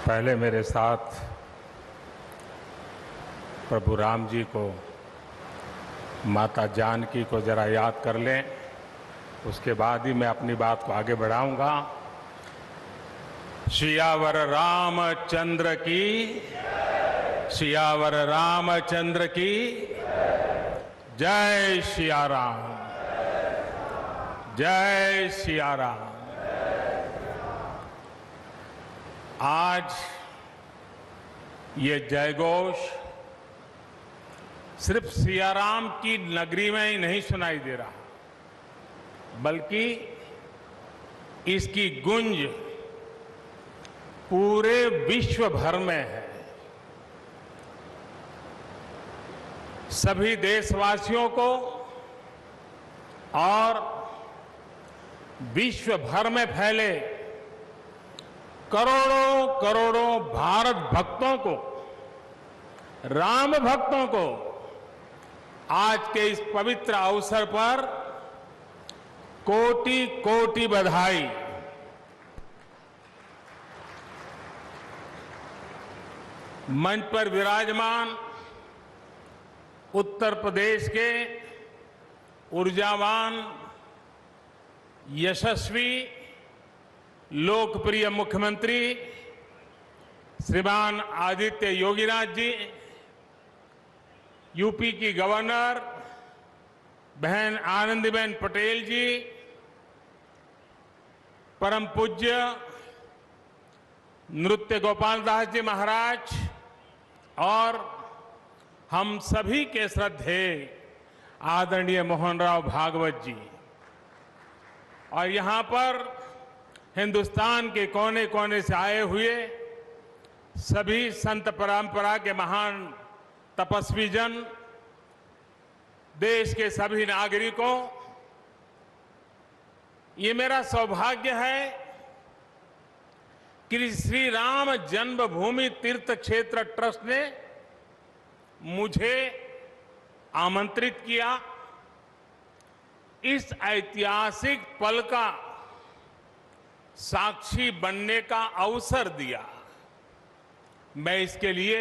पहले मेरे साथ प्रभु राम जी को, माता जानकी को जरा याद कर लें, उसके बाद ही मैं अपनी बात को आगे बढ़ाऊंगा। सियावर रामचंद्र की, सियावर रामचंद्र की जय सिया राम, जय सिया राम। आज ये जयघोष सिर्फ सियाराम की नगरी में ही नहीं सुनाई दे रहा, बल्कि इसकी गूंज पूरे विश्व भर में है। सभी देशवासियों को और विश्व भर में फैले करोड़ों करोड़ों भारत भक्तों को, राम भक्तों को आज के इस पवित्र अवसर पर कोटि कोटि बधाई। मंच पर विराजमान उत्तर प्रदेश के ऊर्जावान, यशस्वी, लोकप्रिय मुख्यमंत्री श्रीमान आदित्य योगीनाथ जी, यूपी की गवर्नर बहन आनंदीबेन पटेल जी, परम पूज्य नृत्य गोपाल दास जी महाराज और हम सभी के श्रद्धेय आदरणीय मोहन राव भागवत जी, और यहां पर हिंदुस्तान के कोने कोने से आए हुए सभी संत परंपरा के महान तपस्वी जन, देश के सभी नागरिकों, ये मेरा सौभाग्य है कि श्री राम जन्मभूमि तीर्थ क्षेत्र ट्रस्ट ने मुझे आमंत्रित किया, इस ऐतिहासिक पल का साक्षी बनने का अवसर दिया। मैं इसके लिए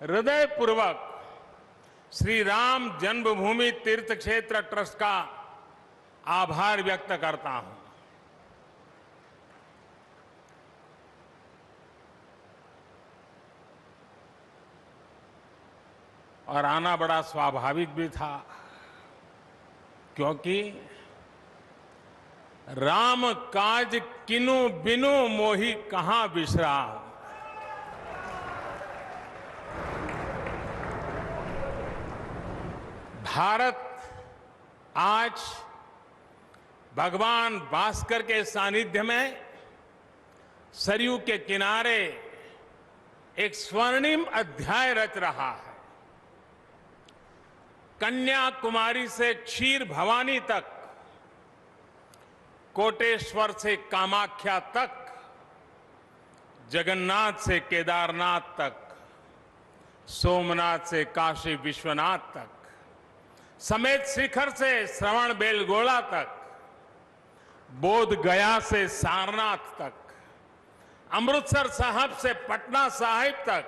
हृदयपूर्वक श्री राम जन्मभूमि तीर्थ क्षेत्र ट्रस्ट का आभार व्यक्त करता हूं। और आना बड़ा स्वाभाविक भी था, क्योंकि राम काज किनु बिनु मोहि कहां बिसराम। भारत आज भगवान भास्कर के सानिध्य में सरयू के किनारे एक स्वर्णिम अध्याय रच रहा है। कन्याकुमारी से क्षीर भवानी तक, कोटेश्वर से कामाख्या तक, जगन्नाथ से केदारनाथ तक, सोमनाथ से काशी विश्वनाथ तक, समेत शिखर से श्रवण बेलगोला तक, बोध गया से सारनाथ तक, अमृतसर साहब से पटना साहिब तक,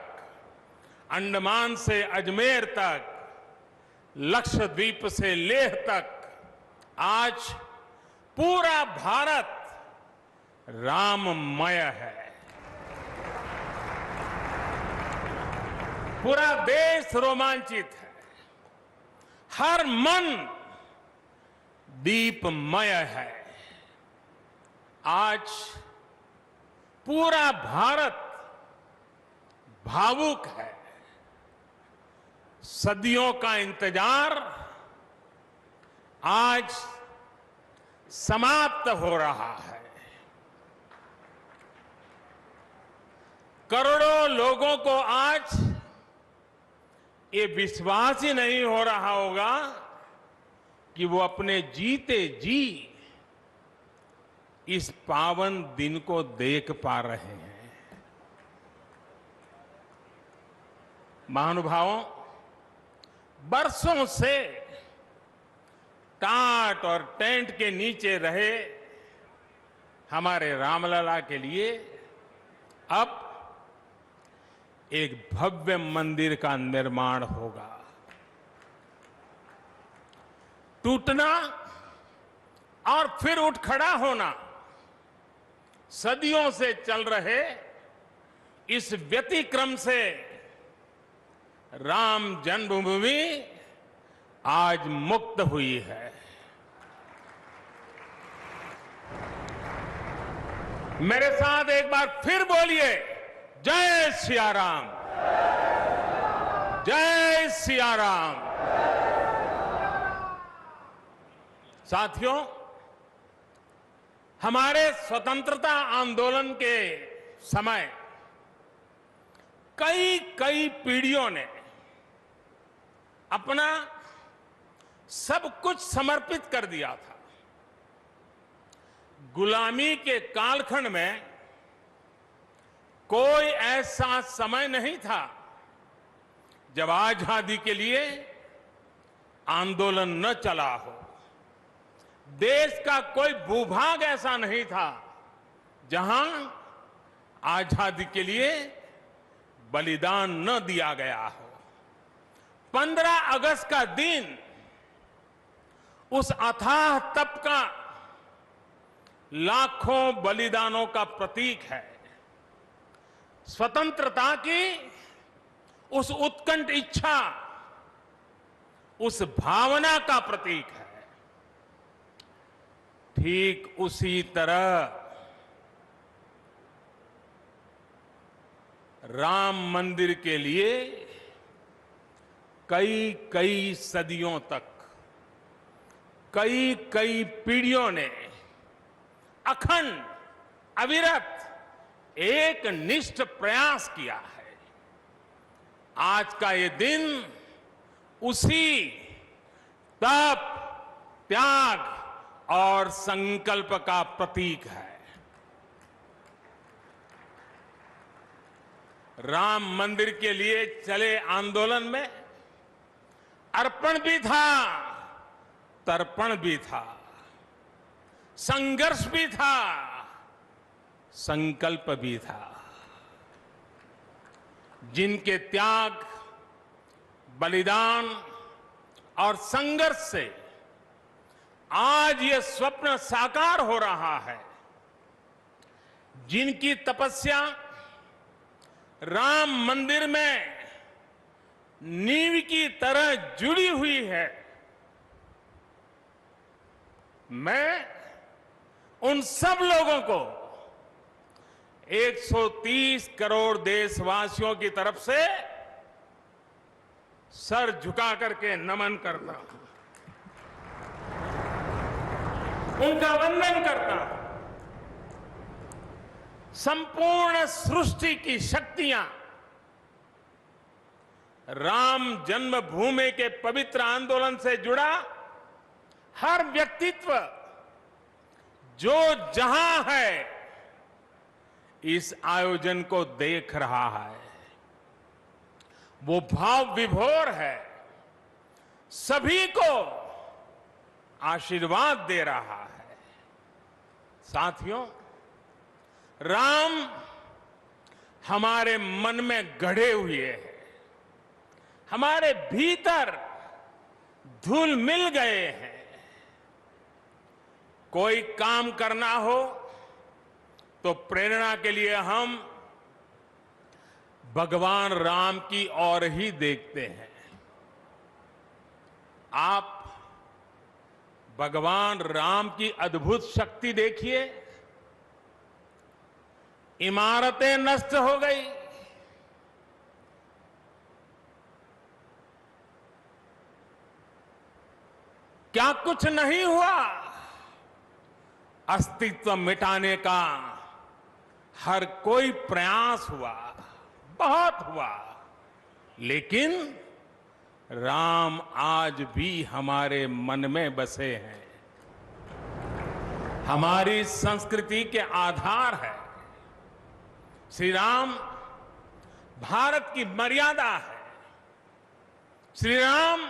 अंडमान से अजमेर तक, लक्षद्वीप से लेह तक, आज पूरा भारत राममय है। पूरा देश रोमांचित है, हर मन दीपमय है। आज पूरा भारत भावुक है। सदियों का इंतजार आज समाप्त हो रहा है। करोड़ों लोगों को आज ये विश्वास ही नहीं हो रहा होगा कि वो अपने जीते जी इस पावन दिन को देख पा रहे हैं। महानुभावों, बरसों से टाट और टेंट के नीचे रहे हमारे रामलला के लिए अब एक भव्य मंदिर का निर्माण होगा। टूटना और फिर उठ खड़ा होना सदियों से चल रहे इस व्यतिक्रम से राम जन्मभूमि आज मुक्त हुई है। मेरे साथ एक बार फिर बोलिए, जय सिया राम, जय सिया राम। साथियों, हमारे स्वतंत्रता आंदोलन के समय कई पीढ़ियों ने अपना सब कुछ समर्पित कर दिया था। गुलामी के कालखंड में कोई ऐसा समय नहीं था जब आजादी के लिए आंदोलन न चला हो। देश का कोई भूभाग ऐसा नहीं था जहां आजादी के लिए बलिदान न दिया गया हो। 15 अगस्त का दिन उस अथाह तप का लाखों बलिदानों का प्रतीक है। स्वतंत्रता की उस उत्कंठ इच्छा, उस भावना का प्रतीक है। ठीक उसी तरह राम मंदिर के लिए कई सदियों तक कई पीढ़ियों ने अखंड अविरत एक निष्ठ प्रयास किया है। आज का ये दिन उसी तप, त्याग और संकल्प का प्रतीक है। राम मंदिर के लिए चले आंदोलन में अर्पण भी था, तर्पण भी था, संघर्ष भी था, संकल्प भी था। जिनके त्याग, बलिदान और संघर्ष से आज ये स्वप्न साकार हो रहा है, जिनकी तपस्या राम मंदिर में नींव की तरह जुड़ी हुई है, मैं उन सब लोगों को 130 करोड़ देशवासियों की तरफ से सर झुका करके नमन करता हूं, उनका वंदन करता हूं। संपूर्ण सृष्टि की शक्तियां राम जन्मभूमि के पवित्र आंदोलन से जुड़ा हर व्यक्तित्व जो जहां है इस आयोजन को देख रहा है, वो भाव विभोर है, सभी को आशीर्वाद दे रहा है। साथियों, राम हमारे मन में गढ़े हुए हैं, हमारे भीतर धुल मिल गए हैं। कोई काम करना हो तो प्रेरणा के लिए हम भगवान राम की ओर ही देखते हैं। आप भगवान राम की अद्भुत शक्ति देखिए। इमारतें नष्ट हो गई, क्या कुछ नहीं हुआ? अस्तित्व मिटाने का हर कोई प्रयास हुआ, बहुत हुआ, लेकिन राम आज भी हमारे मन में बसे हैं, हमारी संस्कृति के आधार है। श्री राम भारत की मर्यादा है। श्री राम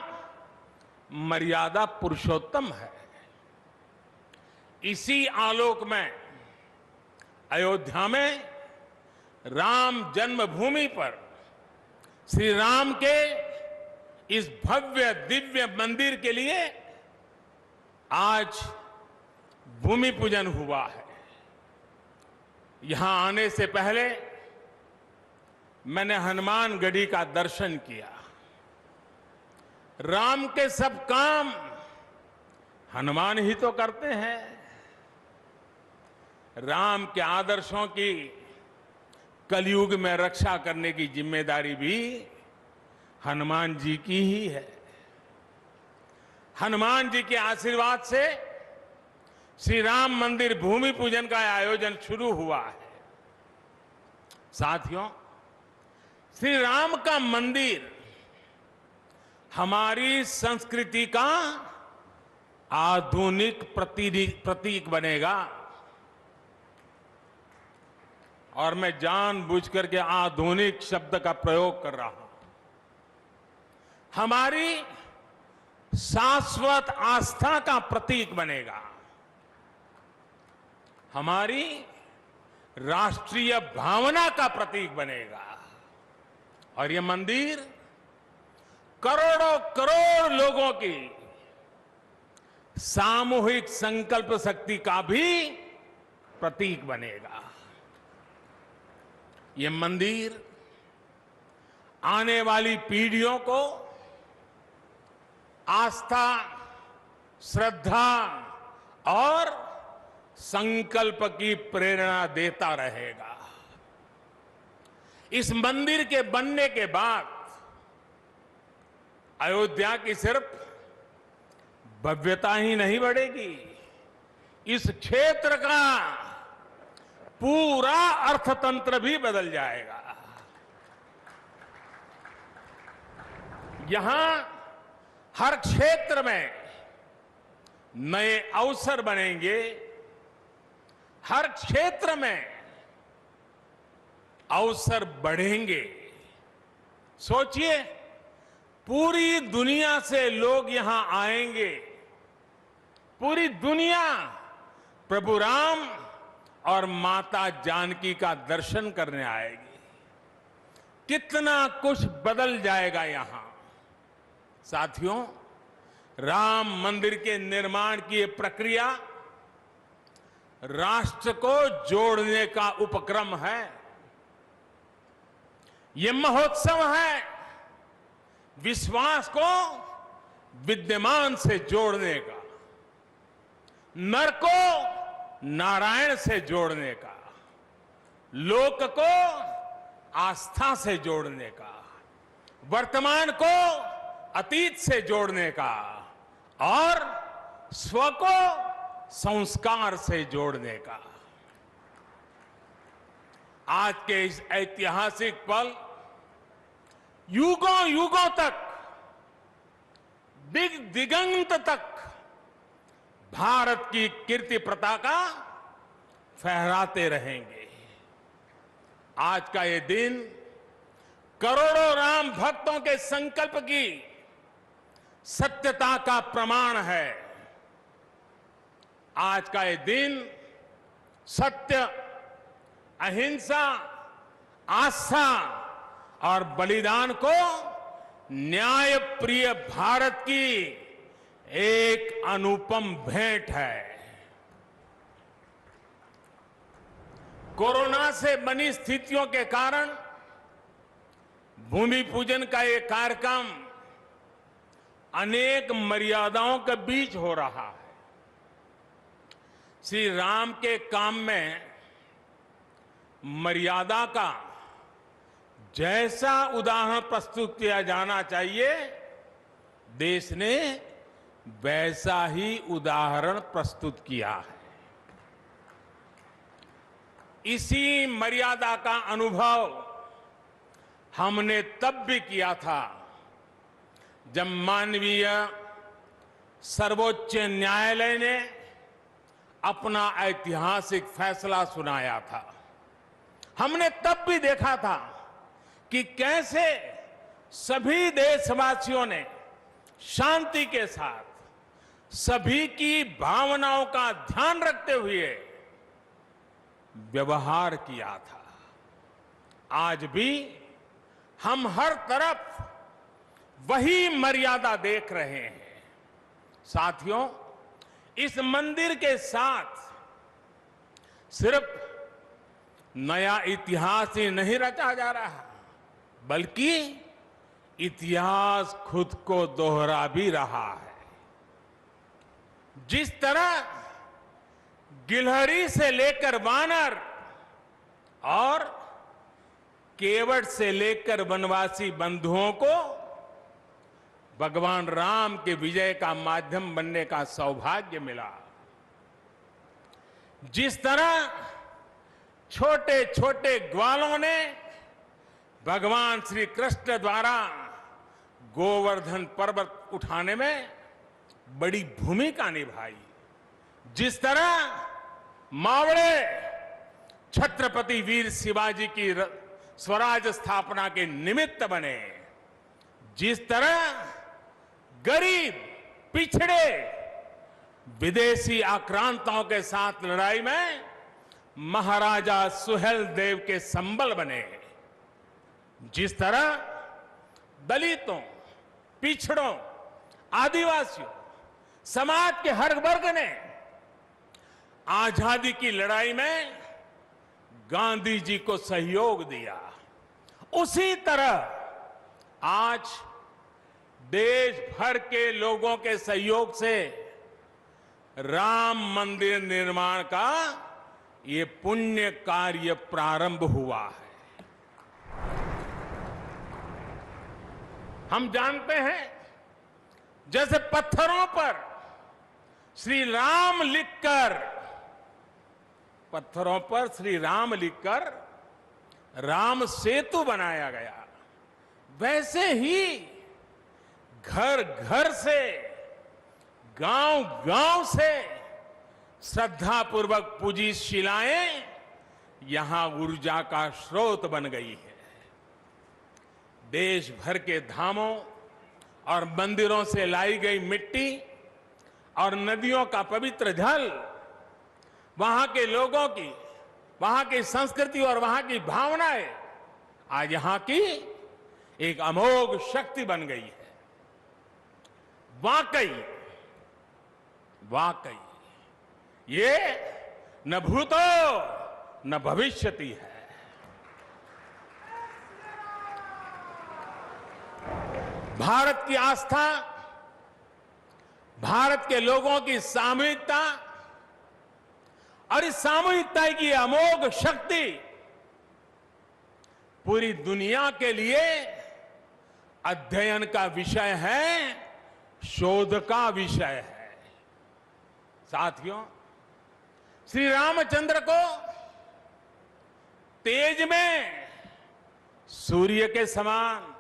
मर्यादा पुरुषोत्तम है। इसी आलोक में अयोध्या में राम जन्मभूमि पर श्री राम के इस भव्य दिव्य मंदिर के लिए आज भूमि पूजन हुआ है। यहां आने से पहले मैंने हनुमानगढ़ी का दर्शन किया। राम के सब काम हनुमान ही तो करते हैं। राम के आदर्शों की कलयुग में रक्षा करने की जिम्मेदारी भी हनुमान जी की ही है। हनुमान जी के आशीर्वाद से श्री राम मंदिर भूमि पूजन का आयोजन शुरू हुआ है। साथियों, श्री राम का मंदिर हमारी संस्कृति का आधुनिक प्रतीक बनेगा। और मैं जानबूझकर के आधुनिक शब्द का प्रयोग कर रहा हूं। हमारी शाश्वत आस्था का प्रतीक बनेगा। हमारी राष्ट्रीय भावना का प्रतीक बनेगा। और यह मंदिर करोड़ों करोड़ लोगों की सामूहिक संकल्प शक्ति का भी प्रतीक बनेगा। यह मंदिर आने वाली पीढ़ियों को आस्था, श्रद्धा और संकल्प की प्रेरणा देता रहेगा। इस मंदिर के बनने के बाद अयोध्या की सिर्फ भव्यता ही नहीं बढ़ेगी, इस क्षेत्र का पूरा अर्थतंत्र भी बदल जाएगा। यहां हर क्षेत्र में नए अवसर बनेंगे। हर क्षेत्र में अवसर बढ़ेंगे। सोचिए, पूरी दुनिया से लोग यहां आएंगे। पूरी दुनिया प्रभु राम और माता जानकी का दर्शन करने आएगी। कितना कुछ बदल जाएगा यहां। साथियों, राम मंदिर के निर्माण की ये प्रक्रिया राष्ट्र को जोड़ने का उपक्रम है। ये महोत्सव है विश्वास को विद्यमान से जोड़ने का, नर को नारायण से जोड़ने का, लोक को आस्था से जोड़ने का, वर्तमान को अतीत से जोड़ने का और स्व को संस्कार से जोड़ने का। आज के इस ऐतिहासिक पल युगों युगों तक, दिग दिगंत तक भारत की कीर्ति पताका फहराते रहेंगे। आज का ये दिन करोड़ों राम भक्तों के संकल्प की सत्यता का प्रमाण है। आज का ये दिन सत्य, अहिंसा, आस्था और बलिदान को न्याय प्रिय भारत की एक अनुपम भेंट है। कोरोना से बनी स्थितियों के कारण भूमि पूजन का ये कार्यक्रम अनेक मर्यादाओं के बीच हो रहा है। श्री राम के काम में मर्यादा का जैसा उदाहरण प्रस्तुत किया जाना चाहिए, देश ने वैसा ही उदाहरण प्रस्तुत किया है। इसी मर्यादा का अनुभव हमने तब भी किया था जब मानवीय सर्वोच्च न्यायालय ने अपना ऐतिहासिक फैसला सुनाया था। हमने तब भी देखा था कि कैसे सभी देशवासियों ने शांति के साथ सभी की भावनाओं का ध्यान रखते हुए व्यवहार किया था। आज भी हम हर तरफ वही मर्यादा देख रहे हैं। साथियों, इस मंदिर के साथ सिर्फ नया इतिहास ही नहीं रचा जा रहा, बल्कि इतिहास खुद को दोहरा भी रहा है। जिस तरह गिलहरी से लेकर वानर और केवट से लेकर वनवासी बंधुओं को भगवान राम के विजय का माध्यम बनने का सौभाग्य मिला, जिस तरह छोटे छोटे ग्वालों ने भगवान श्री कृष्ण द्वारा गोवर्धन पर्वत उठाने में बड़ी भूमिका निभाई, जिस तरह मावड़े छत्रपति वीर शिवाजी की स्वराज स्थापना के निमित्त बने, जिस तरह गरीब पिछड़े विदेशी आक्रांताओं के साथ लड़ाई में महाराजा सुहेल देव के संबल बने, जिस तरह दलितों, पिछड़ों, आदिवासियों, समाज के हर वर्ग ने आजादी की लड़ाई में गांधी जी को सहयोग दिया, उसी तरह आज देश भर के लोगों के सहयोग से राम मंदिर निर्माण का ये पुण्य कार्य प्रारंभ हुआ है। हम जानते हैं, जैसे पत्थरों पर श्री राम लिखकर, पत्थरों पर श्री राम लिखकर राम सेतु बनाया गया, वैसे ही घर घर से, गांव गांव से श्रद्धापूर्वक पूजी शिलाएं यहां ऊर्जा का स्रोत बन गई है। देश भर के धामों और मंदिरों से लाई गई मिट्टी और नदियों का पवित्र जल वहां के लोगों की, वहां की संस्कृति और वहां की भावनाएं आज यहां की एक अमोघ शक्ति बन गई है। वाकई वाकई ये न भूतो न भविष्यति है। भारत की आस्था, भारत के लोगों की सामूहिकता और इस सामूहिकता की अमोघ शक्ति पूरी दुनिया के लिए अध्ययन का विषय है, शोध का विषय है। साथियों, श्री रामचंद्र को तेज में सूर्य के समान,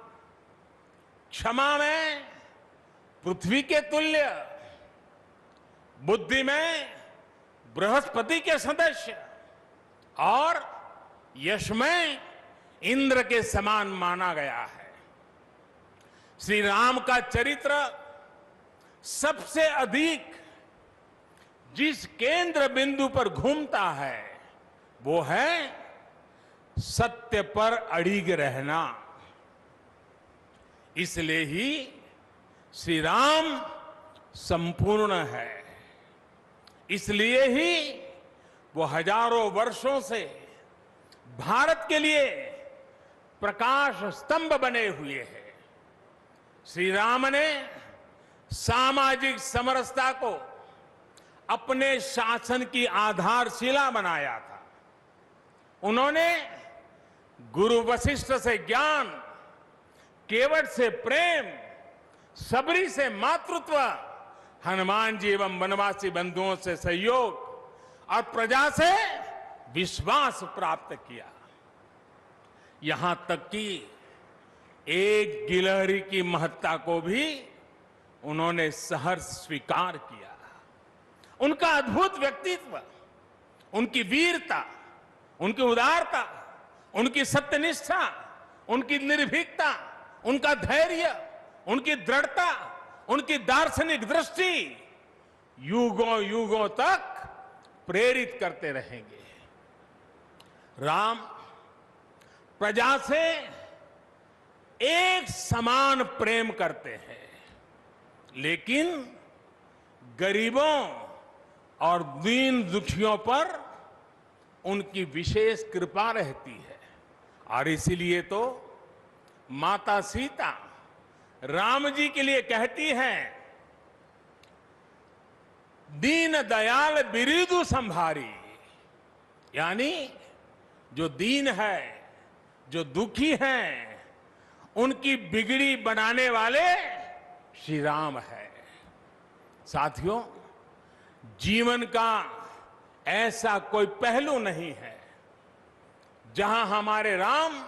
क्षमा में पृथ्वी के तुल्य, बुद्धि में बृहस्पति के सदस्य और यश में इंद्र के समान माना गया है। श्री राम का चरित्र सबसे अधिक जिस केंद्र बिंदु पर घूमता है वो है सत्य पर अड़िग रहना। इसलिए ही श्री राम संपूर्ण है, इसलिए ही वो हजारों वर्षों से भारत के लिए प्रकाश स्तंभ बने हुए हैं। श्री राम ने सामाजिक समरसता को अपने शासन की आधारशिला बनाया था। उन्होंने गुरु वशिष्ठ से ज्ञान, केवट से प्रेम, सबरी से मातृत्व, हनुमान जी एवं वनवासी बंधुओं से सहयोग और प्रजा से विश्वास प्राप्त किया। यहां तक कि एक गिलहरी की महत्ता को भी उन्होंने सहर्ष स्वीकार किया। उनका अद्भुत व्यक्तित्व, उनकी वीरता, उनकी उदारता, उनकी सत्यनिष्ठा, उनकी निर्भीकता, उनका धैर्य, उनकी दृढ़ता, उनकी दार्शनिक दृष्टि युगों युगों तक प्रेरित करते रहेंगे। राम प्रजा से एक समान प्रेम करते हैं, लेकिन गरीबों और दीन दुखियों पर उनकी विशेष कृपा रहती है। और इसीलिए तो माता सीता राम जी के लिए कहती हैं, दीन दयाल बिरिदु संभारी, यानी जो दीन है, जो दुखी हैं, उनकी बिगड़ी बनाने वाले श्री राम है। साथियों, जीवन का ऐसा कोई पहलू नहीं है जहां हमारे राम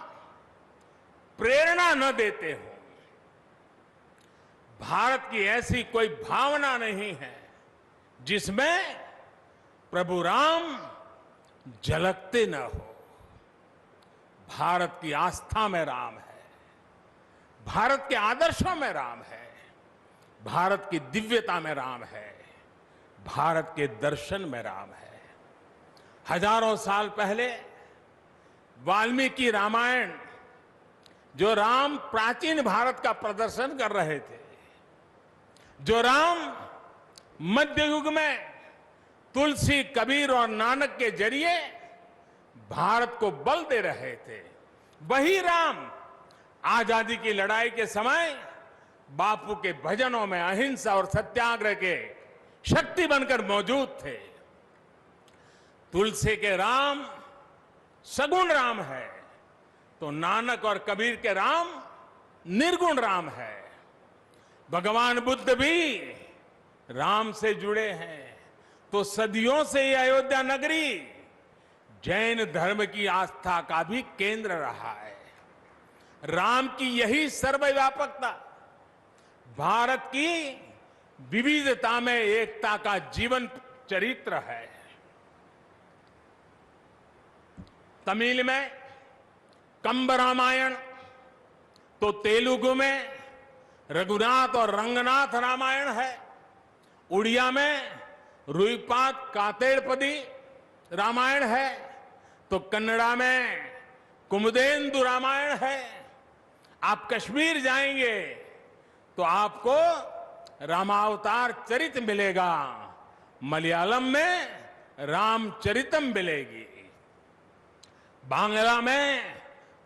प्रेरणा न देते हो। भारत की ऐसी कोई भावना नहीं है जिसमें प्रभु राम झलकते न हो। भारत की आस्था में राम है, भारत के आदर्शों में राम है, भारत की दिव्यता में राम है, भारत के दर्शन में राम है। हजारों साल पहले वाल्मीकि रामायण, जो राम प्राचीन भारत का प्रदर्शन कर रहे थे, जो राम मध्य युग में तुलसी, कबीर और नानक के जरिए भारत को बल दे रहे थे, वही राम आजादी की लड़ाई के समय बापू के भजनों में अहिंसा और सत्याग्रह के शक्ति बनकर मौजूद थे। तुलसी के राम सगुण राम है, तो नानक और कबीर के राम निर्गुण राम है। भगवान बुद्ध भी राम से जुड़े हैं, तो सदियों से ये अयोध्या नगरी जैन धर्म की आस्था का भी केंद्र रहा है। राम की यही सर्वव्यापकता भारत की विविधता में एकता का जीवन चरित्र है। तमिल में कंब रामायण, तो तेलुगु में रघुनाथ और रंगनाथ रामायण है। उड़िया में रुईपात कातेड़पदी रामायण है, तो कन्नड़ा में कुमुदेंदु रामायण है। आप कश्मीर जाएंगे तो आपको रामावतार चरित मिलेगा, मलयालम में रामचरितम मिलेगी, बांग्ला में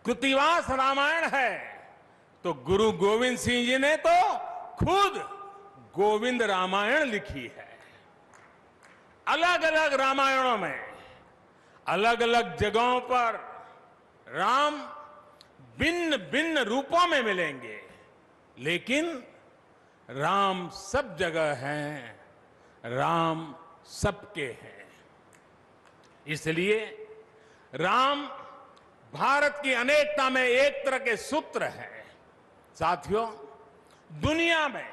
कृतिवास रामायण है, तो गुरु गोविंद सिंह जी ने तो खुद गोविंद रामायण लिखी है। अलग अलग रामायणों में अलग अलग जगहों पर राम भिन्न भिन्न रूपों में मिलेंगे, लेकिन राम सब जगह हैं, राम सबके हैं। इसलिए राम भारत की अनेकता में एक तरह के सूत्र है। साथियों, दुनिया में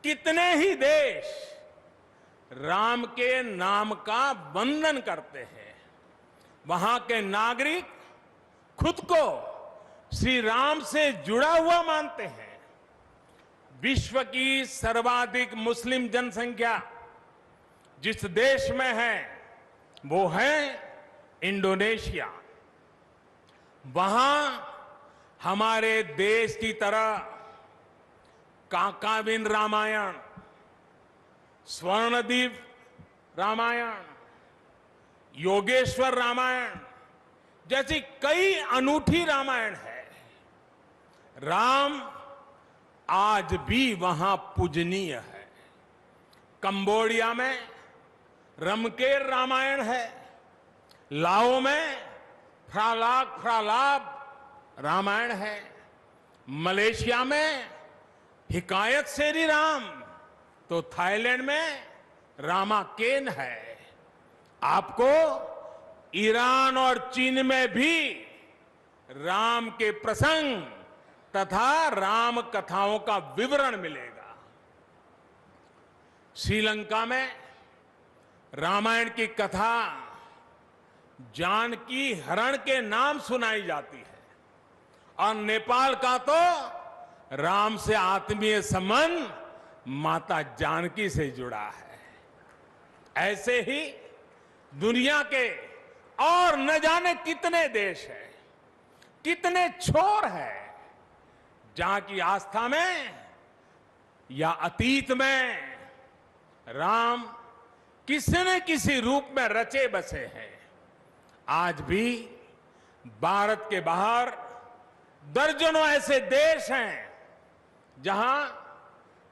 कितने ही देश राम के नाम का वंदन करते हैं, वहां के नागरिक खुद को श्री राम से जुड़ा हुआ मानते हैं। विश्व की सर्वाधिक मुस्लिम जनसंख्या जिस देश में है वो है इंडोनेशिया। वहां हमारे देश की तरह काकाविन रामायण, स्वर्णदीप रामायण, योगेश्वर रामायण जैसी कई अनूठी रामायण है। राम आज भी वहां पूजनीय है। कंबोडिया में रमकेर रामायण है, लाओ में फ्रालाब रामायण है, मलेशिया में हिकायत शेरी राम, तो थाईलैंड में रामाकेन है। आपको ईरान और चीन में भी राम के प्रसंग तथा राम कथाओं का विवरण मिलेगा। श्रीलंका में रामायण की कथा जानकी हरण के नाम सुनाई जाती है, और नेपाल का तो राम से आत्मीय संबंध माता जानकी से जुड़ा है। ऐसे ही दुनिया के और न जाने कितने देश हैं कितने छोर हैं जहां की आस्था में या अतीत में राम किसी न किसी रूप में रचे बसे हैं। आज भी भारत के बाहर दर्जनों ऐसे देश हैं जहां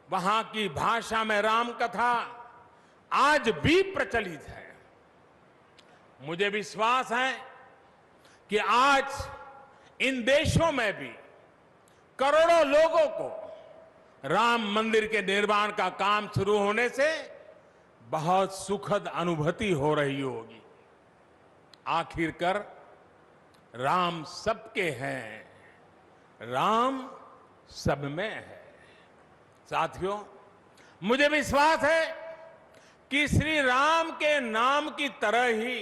वहां की भाषा में राम कथा आज भी प्रचलित है। मुझे विश्वास है कि आज इन देशों में भी करोड़ों लोगों को राम मंदिर के निर्माण का काम शुरू होने से बहुत सुखद अनुभूति हो रही होगी। आखिरकार राम सबके हैं, राम सब में है। साथियों, मुझे विश्वास है कि श्री राम के नाम की तरह ही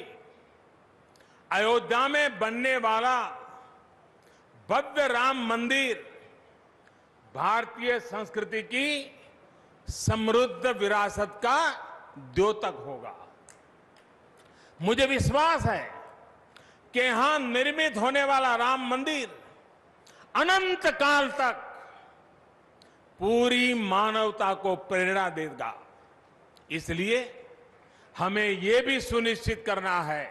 अयोध्या में बनने वाला भव्य राम मंदिर भारतीय संस्कृति की समृद्ध विरासत का द्योतक होगा। मुझे विश्वास है कि यहां निर्मित होने वाला राम मंदिर अनंत काल तक पूरी मानवता को प्रेरणा देगा। इसलिए हमें यह भी सुनिश्चित करना है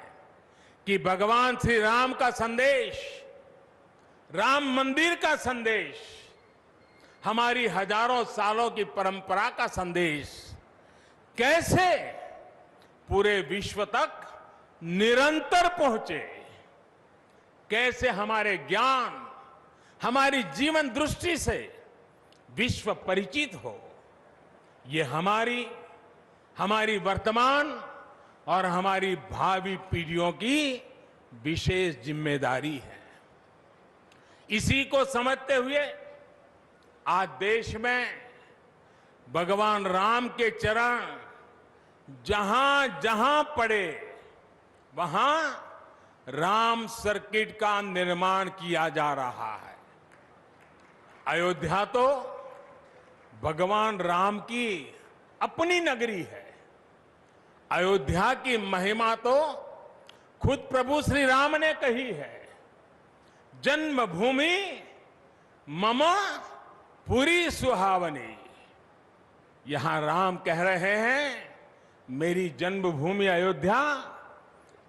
कि भगवान श्री राम का संदेश, राम मंदिर का संदेश, हमारी हजारों सालों की परंपरा का संदेश कैसे पूरे विश्व तक निरंतर पहुंचे, कैसे हमारे ज्ञान, हमारी जीवन दृष्टि से विश्व परिचित हो, ये हमारी वर्तमान और हमारी भावी पीढ़ियों की विशेष जिम्मेदारी है। इसी को समझते हुए आज देश में भगवान राम के चरण जहां जहां पड़े वहां राम सर्किट का निर्माण किया जा रहा है। अयोध्या तो भगवान राम की अपनी नगरी है। अयोध्या की महिमा तो खुद प्रभु श्री राम ने कही है। जन्मभूमि मम पुरी सुहावनी। यहां राम कह रहे हैं, मेरी जन्मभूमि अयोध्या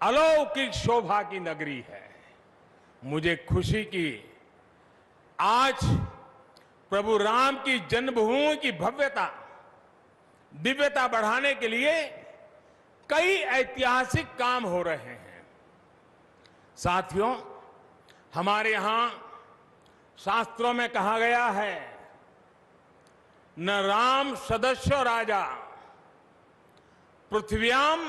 अलौकिक शोभा की नगरी है। मुझे खुशी की आज प्रभु राम की जन्मभूमि की भव्यता, दिव्यता बढ़ाने के लिए कई ऐतिहासिक काम हो रहे हैं। साथियों, हमारे यहां शास्त्रों में कहा गया है, न राम सदस्यो राजा पृथ्व्याम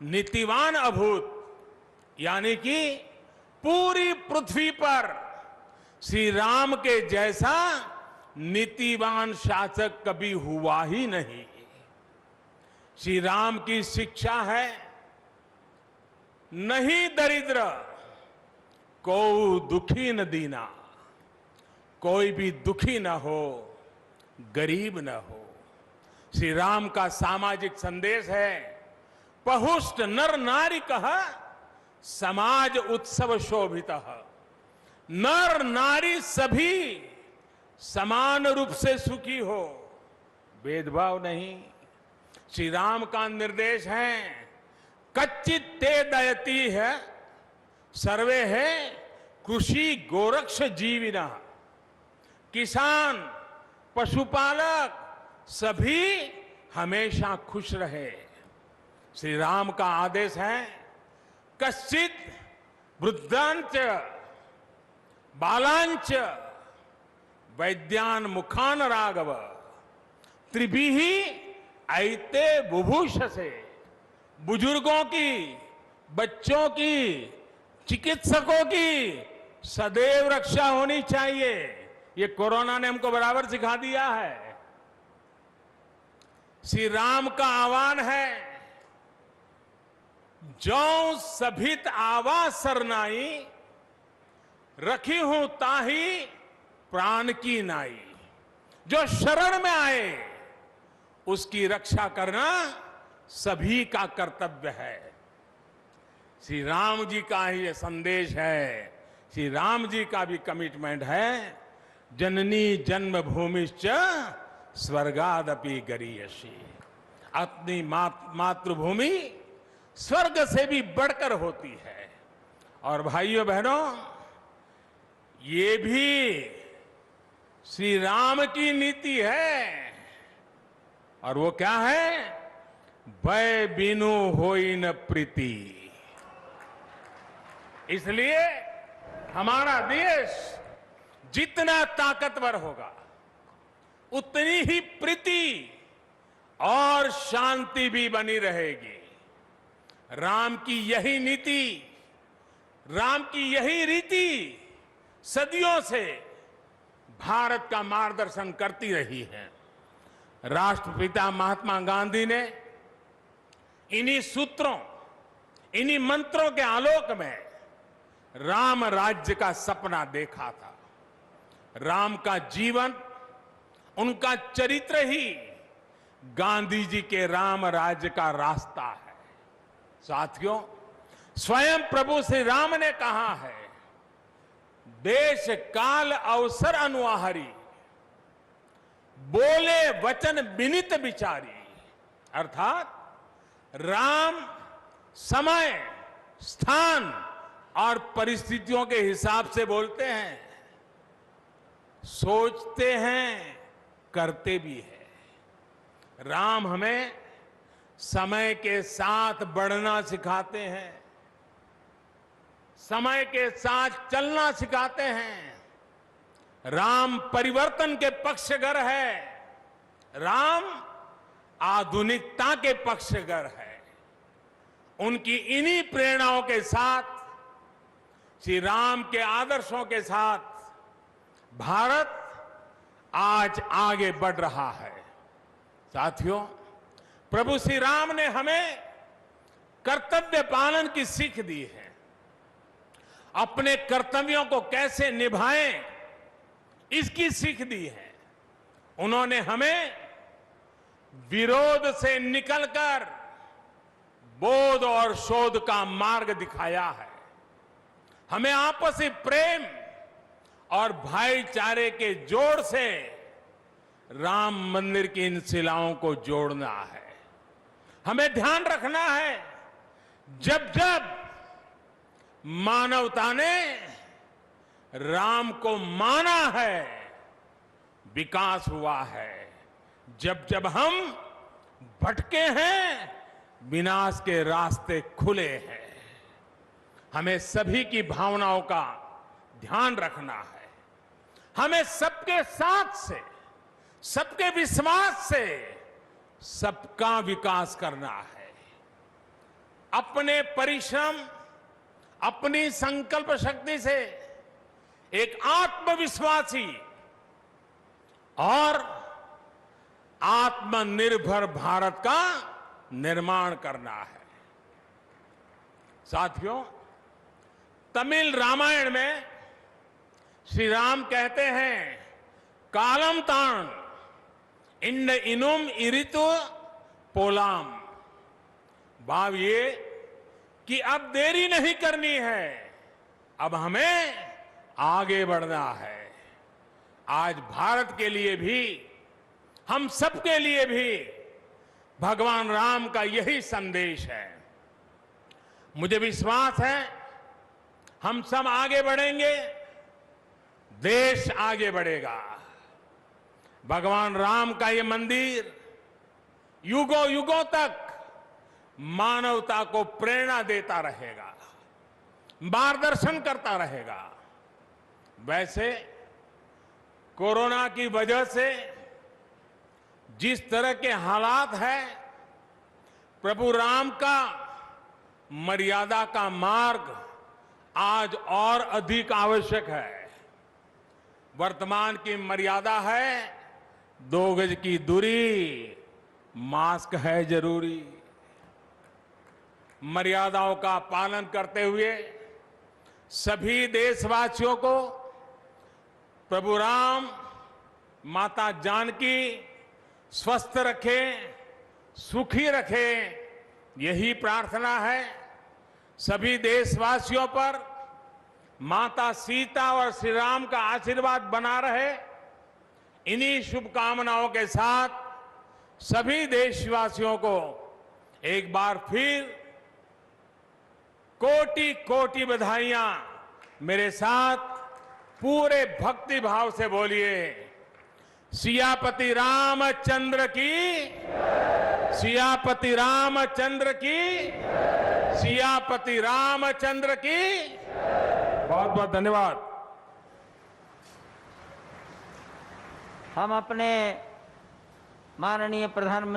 नीतिवान अभूत। यानी कि पूरी पृथ्वी पर श्री राम के जैसा नीतिवान शासक कभी हुआ ही नहीं। श्री राम की शिक्षा है, नहीं दरिद्र को दुखी न दीना। कोई भी दुखी न हो, गरीब न हो। श्री राम का सामाजिक संदेश है, पहुष्ट नर नारी कह समाज उत्सव शोभितः। नर नारी सभी समान रूप से सुखी हो, भेदभाव नहीं। श्री राम का निर्देश है, कच्चित ते दयती है सर्वे है कृषि गोरक्ष जीविना। किसान, पशुपालक सभी हमेशा खुश रहे। श्री राम का आदेश है, कश्चित वृद्धांच बालांच वैद्यान मुखान राघव त्रिभिहि ऐते बुभूष से। बुजुर्गों की, बच्चों की, चिकित्सकों की सदैव रक्षा होनी चाहिए। ये कोरोना ने हमको बराबर सिखा दिया है। श्री राम का आह्वान है, जो सभित आवास सरनाई रखी हूं ताही प्राण की नाई। जो शरण में आए उसकी रक्षा करना सभी का कर्तव्य है। श्री राम जी का ही यह संदेश है, श्री राम जी का भी कमिटमेंट है, जननी जन्मभूमिश्च स्वर्गादपि गरीयसी। अपनी मातृभूमि स्वर्ग से भी बढ़कर होती है। और भाइयों बहनों, ये भी श्री राम की नीति है। और वो क्या है? भय बिनु होई न प्रीति। इसलिए हमारा देश जितना ताकतवर होगा, उतनी ही प्रीति और शांति भी बनी रहेगी। राम की यही नीति, राम की यही रीति सदियों से भारत का मार्गदर्शन करती रही है। राष्ट्रपिता महात्मा गांधी ने इन्हीं सूत्रों, इन्हीं मंत्रों के आलोक में राम राज्य का सपना देखा था। राम का जीवन, उनका चरित्र ही गांधी जी के राम राज्य का रास्ता है। साथियों, स्वयं प्रभु श्री राम ने कहा है, देश काल अवसर अनुआहारी, बोले वचन विनित विचारी। अर्थात राम समय, स्थान और परिस्थितियों के हिसाब से बोलते हैं, सोचते हैं, करते भी है। राम हमें समय के साथ बढ़ना सिखाते हैं, समय के साथ चलना सिखाते हैं। राम परिवर्तन के पक्षगर है, राम आधुनिकता के पक्षगर है। उनकी इन्हीं प्रेरणाओं के साथ, श्री राम के आदर्शों के साथ भारत आज आगे बढ़ रहा है। साथियों, प्रभु श्री राम ने हमें कर्तव्य पालन की सीख दी है। अपने कर्तव्यों को कैसे निभाएं, इसकी सीख दी है। उन्होंने हमें विरोध से निकलकर बोध और शोध का मार्ग दिखाया है। हमें आपसी प्रेम और भाईचारे के जोड़ से राम मंदिर की इन शिलाओं को जोड़ना है। हमें ध्यान रखना है, जब जब मानवता ने राम को माना है, विकास हुआ है। जब जब हम भटके हैं, विनाश के रास्ते खुले हैं। हमें सभी की भावनाओं का ध्यान रखना है। हमें सबके साथ से, सबके विश्वास से सबका विकास करना है। अपने परिश्रम, अपनी संकल्प शक्ति से एक आत्मविश्वासी और आत्मनिर्भर भारत का निर्माण करना है। साथियों, तमिल रामायण में श्री राम कहते हैं, कालम तान इंड इनुम इरितु पोलाम। भाव ये कि अब देरी नहीं करनी है, अब हमें आगे बढ़ना है। आज भारत के लिए भी, हम सबके लिए भी भगवान राम का यही संदेश है। मुझे विश्वास है, हम सब आगे बढ़ेंगे, देश आगे बढ़ेगा। भगवान राम का ये मंदिर युगों युगों तक मानवता को प्रेरणा देता रहेगा, मार्गदर्शन करता रहेगा। वैसे कोरोना की वजह से जिस तरह के हालात हैं, प्रभु राम का मर्यादा का मार्ग आज और अधिक आवश्यक है। वर्तमान की मर्यादा है 2 गज की दूरी, मास्क है जरूरी। मर्यादाओं का पालन करते हुए सभी देशवासियों को प्रभु राम, माता जानकी स्वस्थ रखें, सुखी रखें, यही प्रार्थना है। सभी देशवासियों पर माता सीता और श्री राम का आशीर्वाद बना रहे, इन्हीं शुभकामनाओं के साथ सभी देशवासियों को एक बार फिर कोटि कोटि बधाइयां। मेरे साथ पूरे भक्ति भाव से बोलिए, सियापति रामचंद्र की, सियापति रामचंद्र की, सियापति रामचंद्र की। बहुत बहुत धन्यवाद। हम अपने माननीय प्रधानमंत्री